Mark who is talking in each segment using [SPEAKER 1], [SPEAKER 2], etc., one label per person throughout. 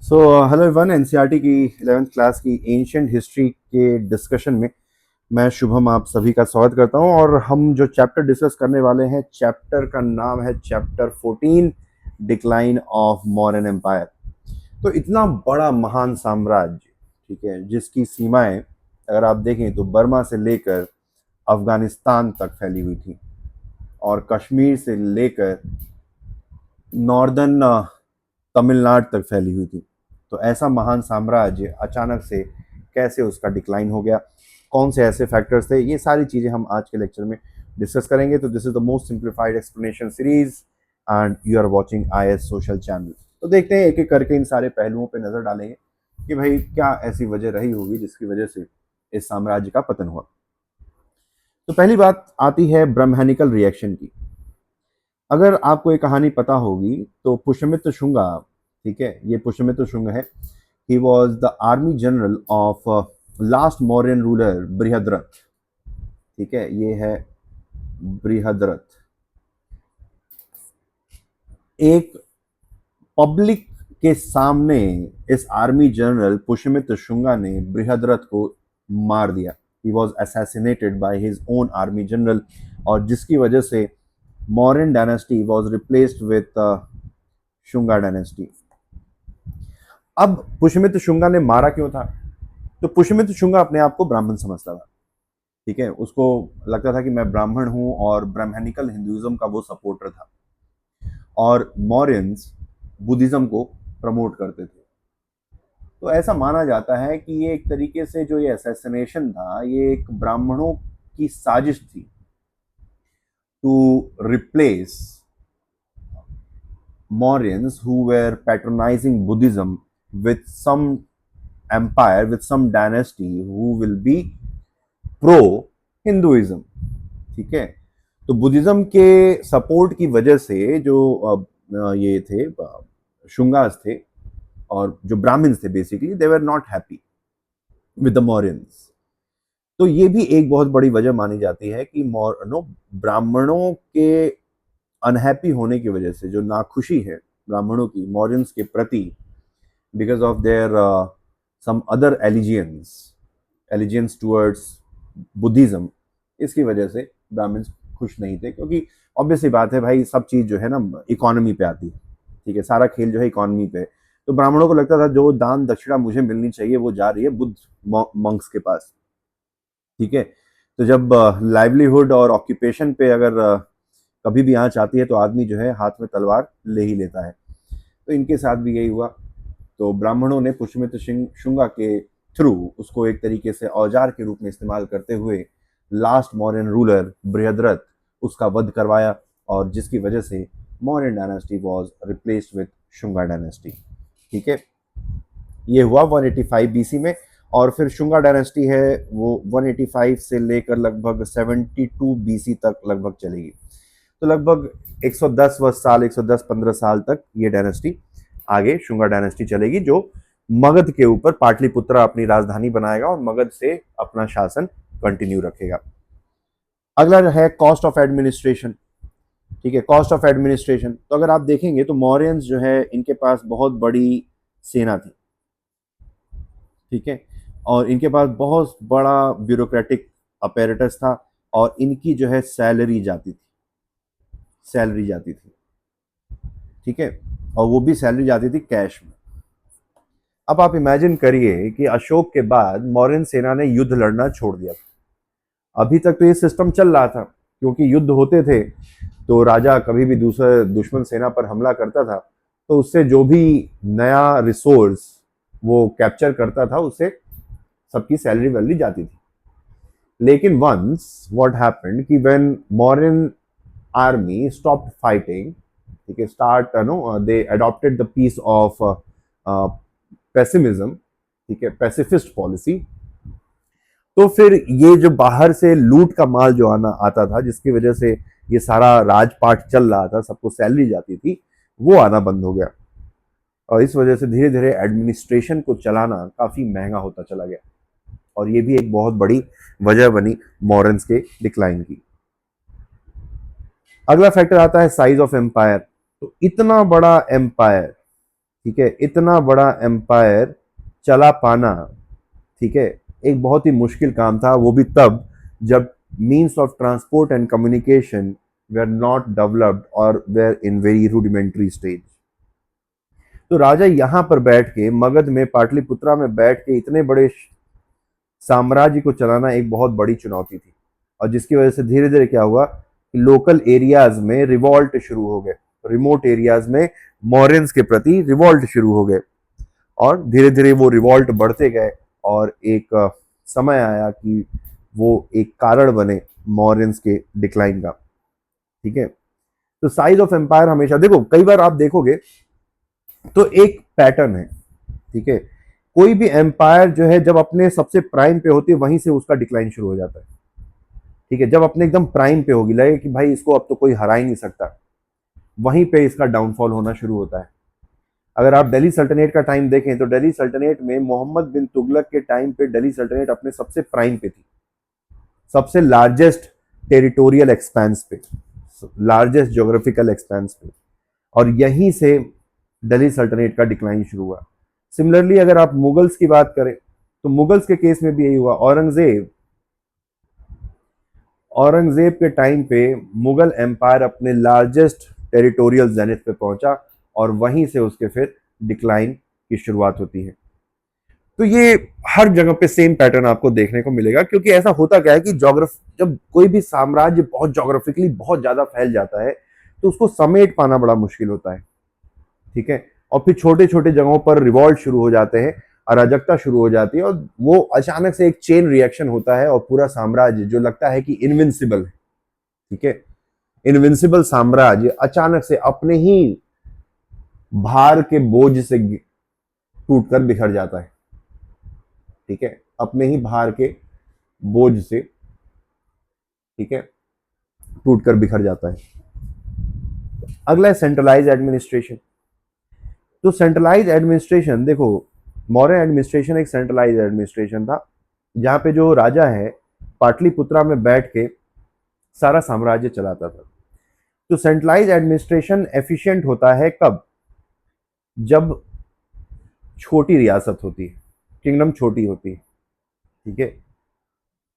[SPEAKER 1] So hello everyone, NCERT की 11th class की ancient history के डिस्कशन में मैं शुभम आप सभी का स्वागत करता हूं। और हम जो चैप्टर डिस्कस करने वाले हैं, चैप्टर का नाम है chapter 14, decline of Mauryan empire. तो इतना बड़ा महान साम्राज्य, ठीक है, जिसकी सीमाएं अगर आप देखें तो बर्मा से लेकर अफगानिस्तान तक फैली हुई थी और कश्मीर से लेकर नॉर्दर्न तमिलनाडु तक फैली हुई थी। तो ऐसा महान साम्राज्य अचानक से कैसे उसका डिक्लाइन हो गया, कौन से ऐसे फैक्टर्स थे, ये सारी चीज़ें हम आज के लेक्चर में डिस्कस करेंगे। तो this is the most simplified explanation series and you are watching IAS social channel. तो देखते हैं एक एक करके इन सारे पहलुओं पे नज़र डालेंगे कि भाई क्या ऐसी वजह रही होगी जिसकी वजह से इस साम्राज्य का पतन हुआ। तो पहली बात आती है ब्रह्मनिकल रिएक्शन की। अगर आपको ये कहानी पता होगी तो पुष्यमित्र शुंगा, ठीक है, ये पुष्यमित्र शुंग है। He was the army general of last Mauryan ruler Brihadratha, ठीक है, ये है बृहद्रथ। एक पब्लिक के सामने इस आर्मी जनरल पुष्यमित्र शुंगा ने बृहद्रथ को मार दिया। He was assassinated by his own army general, और जिसकी वजह से Mauryan dynasty was replaced with Shunga dynasty. अब पुष्यमित्र शुंगा ने मारा क्यों था? तो पुष्यमित्र शुंगा अपने आप को ब्राह्मण समझता था, ठीक है, उसको लगता था कि मैं ब्राह्मण हूं और ब्राह्मणिकल हिंदुइज्म का वो सपोर्टर था और मौर्यंस बुद्धिज्म को प्रमोट करते थे। तो ऐसा माना जाता है कि ये एक तरीके से जो ये असैसिनेशन था, ये एक ब्राह्मणों की साजिश थी to replace Mauryans who were patronizing Buddhism with some empire, with some dynasty who will be pro Hinduism, ठीक है। तो बुद्धिज्म के सपोर्ट की वजह से जो ये थे शुंगास थे और जो ब्राह्मण्स थे, basically they were not happy with the Mauryans. तो ये भी एक बहुत बड़ी वजह मानी जाती है कि ब्राह्मणों के अनहैप्पी होने की वजह से, जो नाखुशी है ब्राह्मणों की मौर्यंस के प्रति, because of their some other allegiance towards Buddhism, इसकी वजह से ब्राह्मण्स खुश नहीं थे। क्योंकि ऑब्वियसली बात है भाई, सब चीज़ जो है ना इकोनॉमी पे आती है, ठीक है, सारा खेल जो है इकोनॉमी पे। तो ब्राह्मणों को लगता था जो दान दक्षिणा मुझे मिलनी चाहिए वो जा रही है बुद्ध मंक्स के पास, ठीक है। तो जब लाइवलीहुड और ऑक्यूपेशन पे अगर कभी भी आंच आती है तो आदमी जो है हाथ में तलवार ले ही लेता है। तो इनके साथ भी यही हुआ। तो ब्राह्मणों ने पुष्यमित्र शुंगा के थ्रू उसको एक तरीके से औजार के रूप में इस्तेमाल करते हुए लास्ट मौर्यन रूलर बृहद्रथ, उसका वध करवाया, और जिसकी वजह से Mauryan dynasty was replaced with Shunga dynasty, ठीक है। ये हुआ 185 बीसी में। और फिर शुंगा डायनेस्टी है वो 185 से लेकर लगभग 72 बीसी तक लगभग चलेगी। तो लगभग 110 वर्ष साल, 110-15 साल तक ये डायनेस्टी आगे शुंगा डायनेस्टी चलेगी, जो मगध के ऊपर पाटलिपुत्रा अपनी राजधानी बनाएगा और मगध से अपना शासन कंटिन्यू रखेगा। अगला है कॉस्ट ऑफ एडमिनिस्ट्रेशन, ठीक है, कॉस्ट ऑफ एडमिनिस्ट्रेशन। तो अगर आप देखेंगे तो मौर्यंस जो है इनके पास बहुत बड़ी सेना थी, ठीक है, और इनके पास बहुत बड़ा ब्यूरोक्रेटिक अपैरेटस था, और इनकी जो है सैलरी जाती थी, ठीक है, और वो भी सैलरी जाती थी कैश में। अब आप इमेजिन करिए कि अशोक के बाद मौर्यन सेना ने युद्ध लड़ना छोड़ दिया था। अभी तक तो ये सिस्टम चल रहा था, क्योंकि युद्ध होते थे तो राजा कभी भी दूसरे दुश्मन सेना पर हमला करता था तो उससे जो भी नया रिसोर्स वो कैप्चर करता था, उससे सबकी सैलरी वैलरी जाती थी। लेकिन वंस व्हाट हैपेंड कि when Mauryan army stopped fighting, ठीक है, start no they adopted the peace of pessimism, ठीक है, पैसिफिस्ट पॉलिसी। तो फिर ये जो बाहर से लूट का माल जो आना आता था, जिसकी वजह से ये सारा राजपाट चल रहा था, सबको सैलरी जाती थी, वो आना बंद हो गया। और इस वजह से धीरे धीरे एडमिनिस्ट्रेशन को चलाना काफी महंगा होता चला गया, और ये भी एक बहुत बड़ी वजह बनी मॉरन्स के डिक्लाइन की। अगला फैक्टर आता है साइज ऑफ एम्पायर। तो इतना बड़ा एम्पायर, ठीक है, इतना बड़ा एम्पायर चला पाना, ठीक है, एक बहुत ही मुश्किल काम था, वो भी तब जब means of transport and communication were not developed और were in very rudimentary stage. तो राजा यहां पर बैठ के मगध में पाटलिपुत्रा में बैठ के इतने बड़े साम्राज्य को चलाना एक बहुत बड़ी चुनौती थी, और जिसकी वजह से धीरे धीरे क्या हुआ कि लोकल एरियाज में रिवॉल्ट शुरू हो गए, रिमोट एरियाज में मौर्यंस के प्रति रिवॉल्ट शुरू हो गए, और धीरे धीरे वो रिवॉल्ट बढ़ते गए, और एक समय आया कि वो एक कारण बने मौर्यंस के डिक्लाइन का। ठीक है, तो साइज ऑफ एम्पायर हमेशा देखो, कई बार आप देखोगे तो एक पैटर्न है। ठीक है, कोई भी एम्पायर जो है जब अपने सबसे प्राइम पे होती है वहीं से उसका डिक्लाइन शुरू हो जाता है। ठीक है, जब अपने एकदम प्राइम पे होगी, लगे कि भाई इसको अब तो कोई हरा ही नहीं सकता, वहीं पे इसका डाउनफॉल होना शुरू होता है। अगर आप दिल्ली सल्तनत का टाइम देखें तो दिल्ली सल्तनत में मोहम्मद बिन तुगलक के टाइम पे दिल्ली सल्तनत अपने सबसे प्राइम पे थी, सबसे लार्जेस्ट टेरिटोरियल एक्सपेंस पे, लार्जेस्ट ज्योग्राफिकल एक्सपेंस पे, और यहीं से दिल्ली सल्तनत का डिक्लाइन शुरू हुआ। सिमिलरली अगर आप मुगल्स की बात करें तो मुगल्स के केस में भी यही हुआ। औरंगजेब के टाइम पे मुगल एम्पायर अपने लार्जेस्ट टेरिटोरियल जेनिथ पे पहुंचा, और वहीं से उसके फिर डिक्लाइन की शुरुआत होती है। तो ये हर जगह पे सेम पैटर्न आपको देखने को मिलेगा, क्योंकि ऐसा होता क्या है कि जब कोई भी साम्राज्य बहुत जोग्राफिकली बहुत ज्यादा फैल जाता है तो उसको समेट पाना बड़ा मुश्किल होता है। ठीक है, और फिर छोटे छोटे जगहों पर रिवॉल्ट शुरू हो जाते हैं, अराजकता शुरू हो जाती है, और वो अचानक से एक चेन रिएक्शन होता है, और पूरा साम्राज्य जो लगता है कि इनविंसिबल है, ठीक है, इनविंसिबल साम्राज्य अचानक से अपने ही भार के बोझ से टूटकर बिखर जाता है। ठीक है, अपने ही भार के बोझ से, ठीक है, टूटकर बिखर जाता है। अगला है सेंट्रलाइज एडमिनिस्ट्रेशन। तो सेंट्रलाइज एडमिनिस्ट्रेशन देखो, मौर्य एडमिनिस्ट्रेशन एक सेंट्रलाइज एडमिनिस्ट्रेशन था, जहां पे जो राजा है पाटलिपुत्रा में बैठ के सारा साम्राज्य चलाता था। तो सेंट्रलाइज एडमिनिस्ट्रेशन एफिशिएंट होता है कब? जब छोटी रियासत होती है, किंगडम छोटी होती है। ठीक है,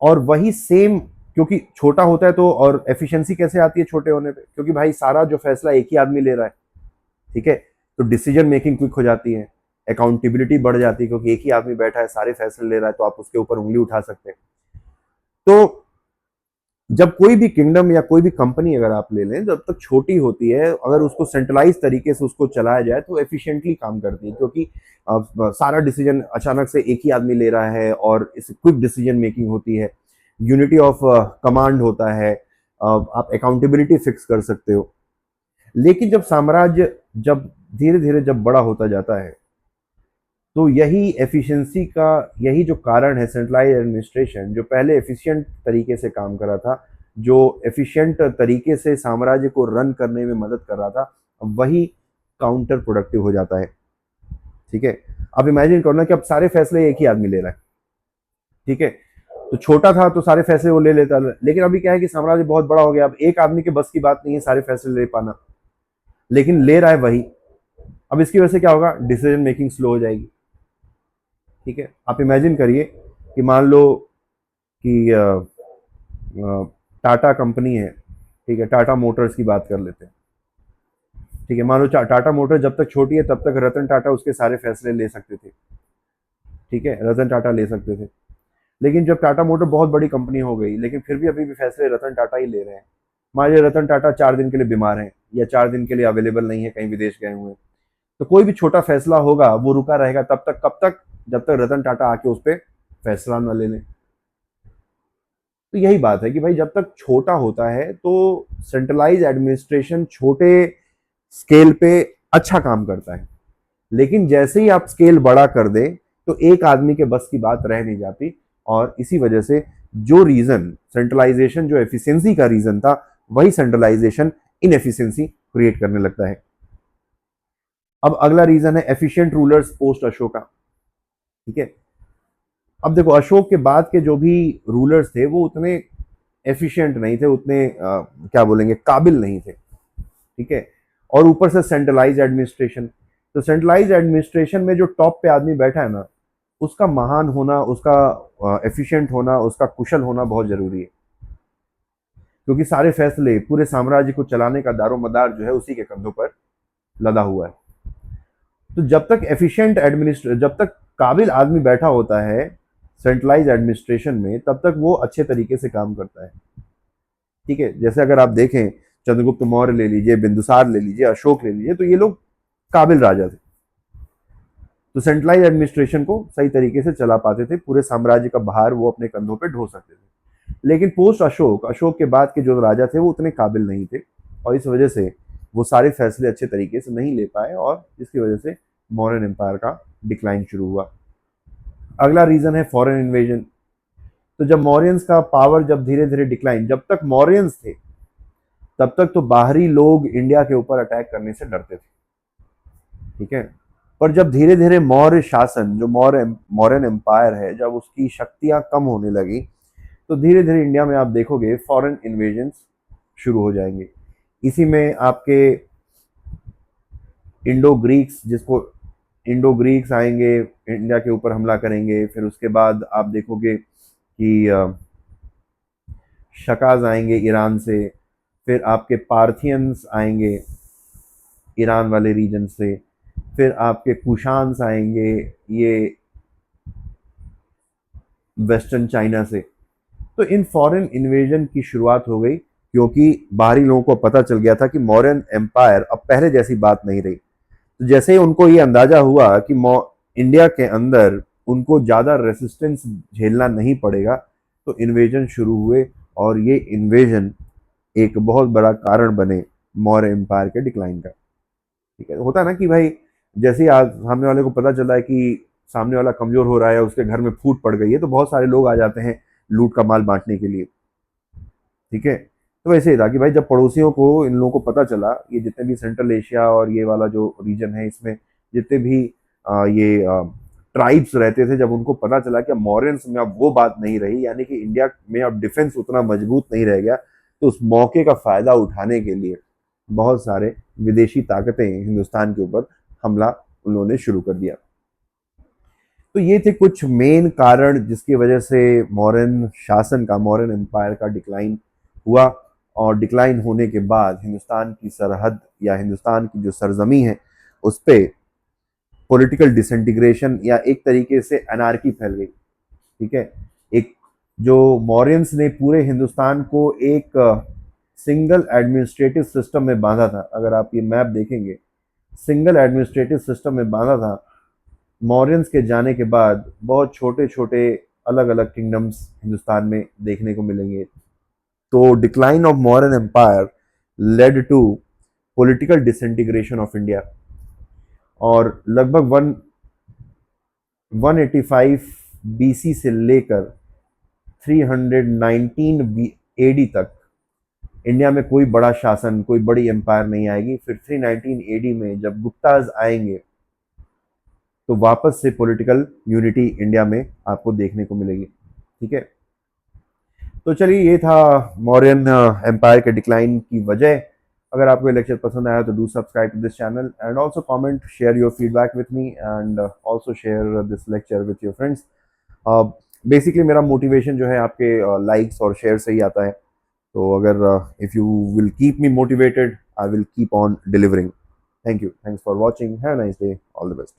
[SPEAKER 1] और वही सेम, क्योंकि छोटा होता है तो, और एफिशिएंसी कैसे आती है छोटे होने पे? क्योंकि भाई सारा जो फैसला एक ही आदमी ले रहा है। ठीक है, तो डिसीजन मेकिंग क्विक हो जाती है, अकाउंटेबिलिटी बढ़ जाती है, क्योंकि एक ही आदमी बैठा है सारे फैसले ले रहा है, तो आप उसके ऊपर उंगली उठा सकते हैं। तो जब कोई भी किंगडम या कोई भी कंपनी अगर आप ले लें, जब तक छोटी होती है, अगर उसको सेंट्रलाइज तरीके से उसको चलाया जाए तो एफिशिएंटली काम करती है, क्योंकि सारा डिसीजन अचानक से एक ही आदमी ले रहा है, और इस क्विक डिसीजन मेकिंग होती है, यूनिटी ऑफ कमांड होता है, आप अकाउंटेबिलिटी फिक्स कर सकते हो। लेकिन जब साम्राज्य जब धीरे धीरे जब बड़ा होता जाता है, तो यही एफिशिएंसी का यही जो कारण है, सेंट्रलाइज एडमिनिस्ट्रेशन जो पहले एफिशिएंट तरीके से काम कर रहा था, जो एफिशिएंट तरीके से साम्राज्य को रन करने में मदद कर रहा था, अब वही काउंटर प्रोडक्टिव हो जाता है। ठीक है, अब इमेजिन करो ना कि अब सारे फैसले एक ही आदमी ले रहा है। ठीक है, तो छोटा था तो सारे फैसले वो ले लेता, लेकिन अभी क्या है कि साम्राज्य बहुत बड़ा हो गया, अब एक आदमी के बस की बात नहीं है सारे फैसले ले पाना, लेकिन ले रहा है वही। अब इसकी वजह से क्या होगा? डिसीजन मेकिंग स्लो हो जाएगी। ठीक है, आप इमेजिन करिए कि मान लो कि टाटा कंपनी है, ठीक है, टाटा मोटर्स की बात कर लेते हैं। ठीक है, मान लो टाटा मोटर्स जब तक छोटी है तब तक रतन टाटा उसके सारे फैसले ले सकते थे। ठीक है, रतन टाटा ले सकते थे, लेकिन जब टाटा मोटर बहुत बड़ी कंपनी हो गई, लेकिन फिर भी अभी भी फैसले रतन टाटा ही ले रहे हैं। मान लीजिए रतन टाटा 4 दिन के लिए बीमार हैं, या 4 दिन के लिए अवेलेबल नहीं है, कहीं विदेश गए हुए हैं, तो कोई भी छोटा फैसला होगा वो रुका रहेगा तब तक, कब तक? जब तक रतन टाटा आके उस पर फैसला न ले लें। तो यही बात है कि भाई जब तक छोटा होता है तो सेंट्रलाइज एडमिनिस्ट्रेशन छोटे स्केल पे अच्छा काम करता है, लेकिन जैसे ही आप स्केल बड़ा कर दें तो एक आदमी के बस की बात रह नहीं जाती, और इसी वजह से जो रीजन सेंट्रलाइजेशन, जो एफिशिएंसी का रीजन था, वही सेंट्रलाइजेशन इनएफिशिएंसी क्रिएट करने लगता है। अब अगला रीजन है एफिशिएंट रूलर्स पोस्ट अशोका। ठीक है, अब देखो अशोक के बाद के जो भी रूलर्स थे वो उतने एफिशिएंट नहीं थे, उतने क्या बोलेंगे, काबिल नहीं थे। ठीक है, और ऊपर से सेंट्रलाइज एडमिनिस्ट्रेशन, तो सेंट्रलाइज एडमिनिस्ट्रेशन में जो टॉप पे आदमी बैठा है ना, उसका महान होना, उसका एफिशिएंट होना, उसका कुशल होना बहुत जरूरी है, क्योंकि सारे फैसले, पूरे साम्राज्य को चलाने का दारोमदार जो है उसी के कंधों पर लदा हुआ है। तो जब तक एफिशिएंट एडमिनिस्ट्रेशन, जब तक काबिल आदमी बैठा होता है सेंट्रलाइज एडमिनिस्ट्रेशन में, तब तक वो अच्छे तरीके से काम करता है। ठीक है, जैसे अगर आप देखें, चंद्रगुप्त मौर्य ले लीजिए, बिंदुसार ले लीजिए, अशोक ले लीजिए, तो ये लोग काबिल राजा थे, तो सेंट्रलाइज एडमिनिस्ट्रेशन को सही तरीके से चला पाते थे, पूरे साम्राज्य का भार वो अपने कंधों पे ढो सकते थे। लेकिन पोस्ट अशोक, अशोक के बाद के जो राजा थे वो उतने काबिल नहीं थे, और इस वजह से वो सारे फैसले अच्छे तरीके से नहीं ले पाए, और जिसकी वजह से मौर्यन एम्पायर का डिक्लाइन शुरू हुआ। अगला रीजन है फॉरेन इन्वेजन। तो जब मौर्यंस का पावर जब धीरे धीरे डिक्लाइन, जब तक मौर्यंस थे तब तक तो बाहरी लोग इंडिया के ऊपर अटैक करने से डरते थे, ठीक है। पर जब धीरे धीरे मौर्य शासन, जो मौर्यन एम्पायर है, जब उसकी शक्तियां कम होने लगी, तो धीरे धीरे इंडिया में आप देखोगे फॉरेन इन्वेजन शुरू हो जाएंगे। इसी में आपके इंडो ग्रीक्स, जिसको इंडो ग्रीक्स आएंगे, इंडिया के ऊपर हमला करेंगे। फिर उसके बाद आप देखोगे कि शकाज आएंगे ईरान से, फिर आपके पार्थियंस आएंगे ईरान वाले रीजन से, फिर आपके कुशान्स आएंगे ये वेस्टर्न चाइना से। तो इन फॉरेन इन्वेजन की शुरुआत हो गई, क्योंकि बाहरी लोगों को पता चल गया था कि मौर्यन एम्पायर अब पहले जैसी बात नहीं रही। तो जैसे ही उनको ये अंदाजा हुआ कि इंडिया के अंदर उनको ज़्यादा रेसिस्टेंस झेलना नहीं पड़ेगा, तो इन्वेजन शुरू हुए, और ये इन्वेजन एक बहुत बड़ा कारण बने मौर्य एम्पायर के डिक्लाइन का। ठीक है, होता है ना कि भाई, जैसे ही आज सामने वाले को पता चला है कि सामने वाला कमजोर हो रहा है, उसके घर में फूट पड़ गई है, तो बहुत सारे लोग आ जाते हैं लूट का माल बांटने के लिए। ठीक है, तो वैसे ही था कि भाई जब पड़ोसियों को, इन लोगों को पता चला, ये जितने भी सेंट्रल एशिया और ये वाला जो रीजन है, इसमें जितने भी ये ट्राइब्स रहते थे, जब उनको पता चला कि मॉरियंस में अब वो बात नहीं रही, यानी कि इंडिया में अब डिफेंस उतना मजबूत नहीं रह गया, तो उस मौके का फायदा उठाने के लिए बहुत सारे विदेशी ताकतें हिंदुस्तान के ऊपर हमला उन्होंने शुरू कर दिया। तो ये थे कुछ मेन कारण जिसकी वजह से मौर्यन शासन का, मौर्यन एम्पायर का डिक्लाइन हुआ। और डिक्लाइन होने के बाद हिंदुस्तान की सरहद, या हिंदुस्तान की जो सरजमी है, उस पर पॉलिटिकल डिसइंटीग्रेशन या एक तरीके से अनार्की फैल गई। ठीक है, एक जो मौर्यंस ने पूरे हिंदुस्तान को एक सिंगल एडमिनिस्ट्रेटिव सिस्टम में बांधा था, अगर आप ये मैप देखेंगे, सिंगल एडमिनिस्ट्रेटिव सिस्टम में बांधा था, मौर्यंस के जाने के बाद बहुत छोटे छोटे अलग अलग किंगडम्स हिंदुस्तान में देखने को मिलेंगे। तो decline of Mauryan empire led to political disintegration of India, और लगभग 185 बीसी से लेकर 319 एडी तक इंडिया में कोई बड़ा शासन, कोई बड़ी एम्पायर नहीं आएगी। फिर 319 एडी में जब गुप्ताज आएंगे, तो वापस से पॉलिटिकल यूनिटी इंडिया में आपको देखने को मिलेगी। ठीक है, तो चलिए, ये था मौर्यन एम्पायर के डिक्लाइन की वजह। अगर आपको ये लेक्चर पसंद आया तो do subscribe to this channel, and also comment, share your feedback with me, and also share this lecture with your friends. Basically मेरा मोटिवेशन जो है आपके लाइक्स और शेयर से ही आता है। तो अगर if you will keep me motivated, I will keep on delivering. Thank you, thanks for watching, have a nice day, all the best.